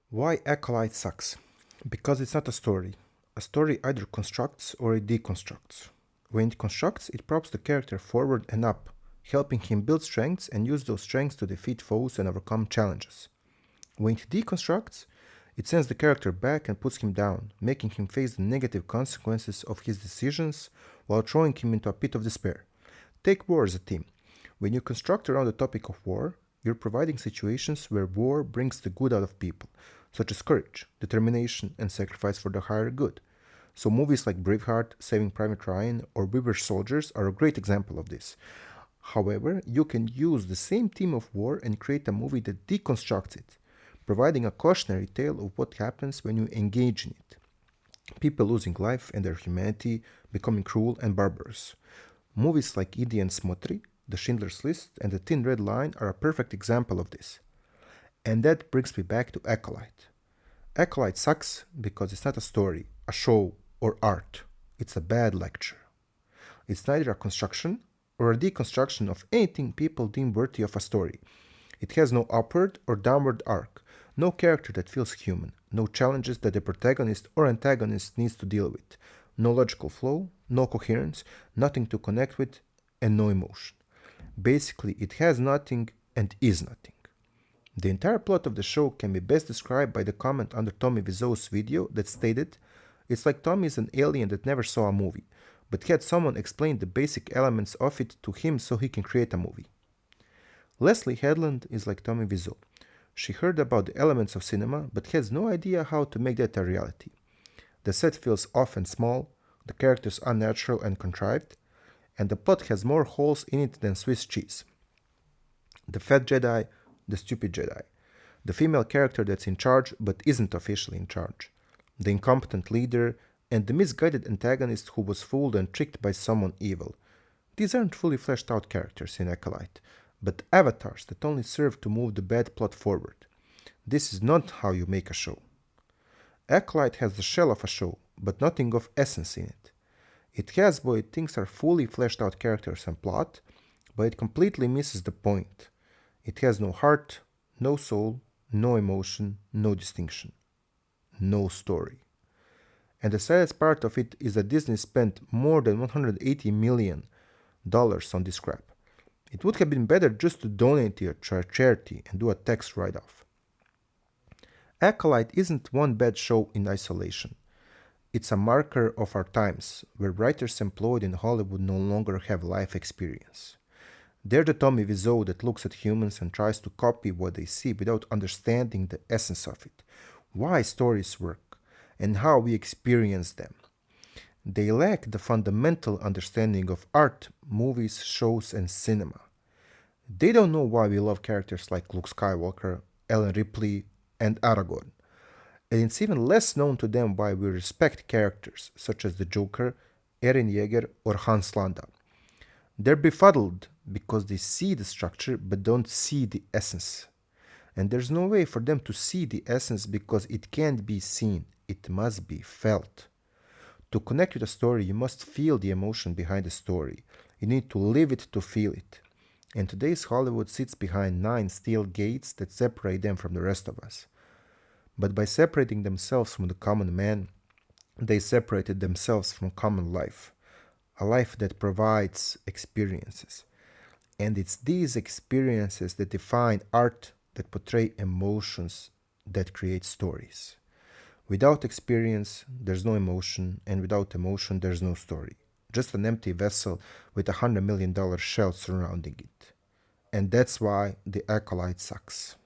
Why Acolyte sucks? Because it's not a story. A story either constructs or it deconstructs. When it constructs, it props the character forward and up, helping him build strengths and use those strengths to defeat foes and overcome challenges. When it deconstructs, it sends the character back and puts him down, making him face the negative consequences of his decisions while throwing him into a pit of despair. Take war as a theme. When you construct around the topic of war, you're providing situations where war brings the good out of people, such as courage, determination, and sacrifice for the higher good. So movies like Braveheart, Saving Private Ryan, or We Were Soldiers are a great example of this. However, you can use the same theme of war and create a movie that deconstructs it, providing a cautionary tale of what happens when you engage in it. People losing life and their humanity, becoming cruel and barbarous. Movies like Idi and Smotri, The Schindler's List, and The Thin Red Line are a perfect example of this. And that brings me back to Acolyte. Acolyte sucks because it's not a story, a show, or art. It's a bad lecture. It's neither a construction or a deconstruction of anything people deem worthy of a story. It has no upward or downward arc, no character that feels human, no challenges that the protagonist or antagonist needs to deal with, no logical flow, no coherence, nothing to connect with, and no emotion. Basically, it has nothing and is nothing. The entire plot of the show can be best described by the comment under Tommy Wiseau's video that stated, "It's like Tommy is an alien that never saw a movie, but had someone explain the basic elements of it to him so he can create a movie." Leslie Headland is like Tommy Wiseau. She heard about the elements of cinema, but has no idea how to make that a reality. The set feels off and small, the characters unnatural and contrived, and the plot has more holes in it than Swiss cheese. The fat Jedi, the stupid Jedi, the female character that's in charge but isn't officially in charge, the incompetent leader, and the misguided antagonist who was fooled and tricked by someone evil. These aren't fully fleshed out characters in Acolyte, but avatars that only serve to move the bad plot forward. This is not how you make a show. Acolyte has the shell of a show, but nothing of essence in it. It has what it thinks are fully fleshed out characters and plot, but it completely misses the point. It has no heart, no soul, no emotion, no distinction, no story. And the saddest part of it is that Disney spent more than $180 million on this crap. It would have been better just to donate it to a charity and do a tax write-off. Acolyte isn't one bad show in isolation. It's a marker of our times, where writers employed in Hollywood no longer have life experience. They're the Tommy Wiseau that looks at humans and tries to copy what they see without understanding the essence of it, why stories work, and how we experience them. They lack the fundamental understanding of art, movies, shows, and cinema. They don't know why we love characters like Luke Skywalker, Ellen Ripley, and Aragorn. And it's even less known to them why we respect characters such as the Joker, Eren Yeager, or Hans Landa. They're befuddled because they see the structure but don't see the essence. And there's no way for them to see the essence because it can't be seen, it must be felt. To connect with a story, you must feel the emotion behind the story. You need to live it to feel it. And today's Hollywood sits behind 9 steel gates that separate them from the rest of us. But by separating themselves from the common man, they separated themselves from common life, a life that provides experiences. And it's these experiences that define art, that portray emotions, that create stories. Without experience, there's no emotion, and without emotion, there's no story. Just an empty vessel with $100 million shell surrounding it. And that's why the Acolyte sucks.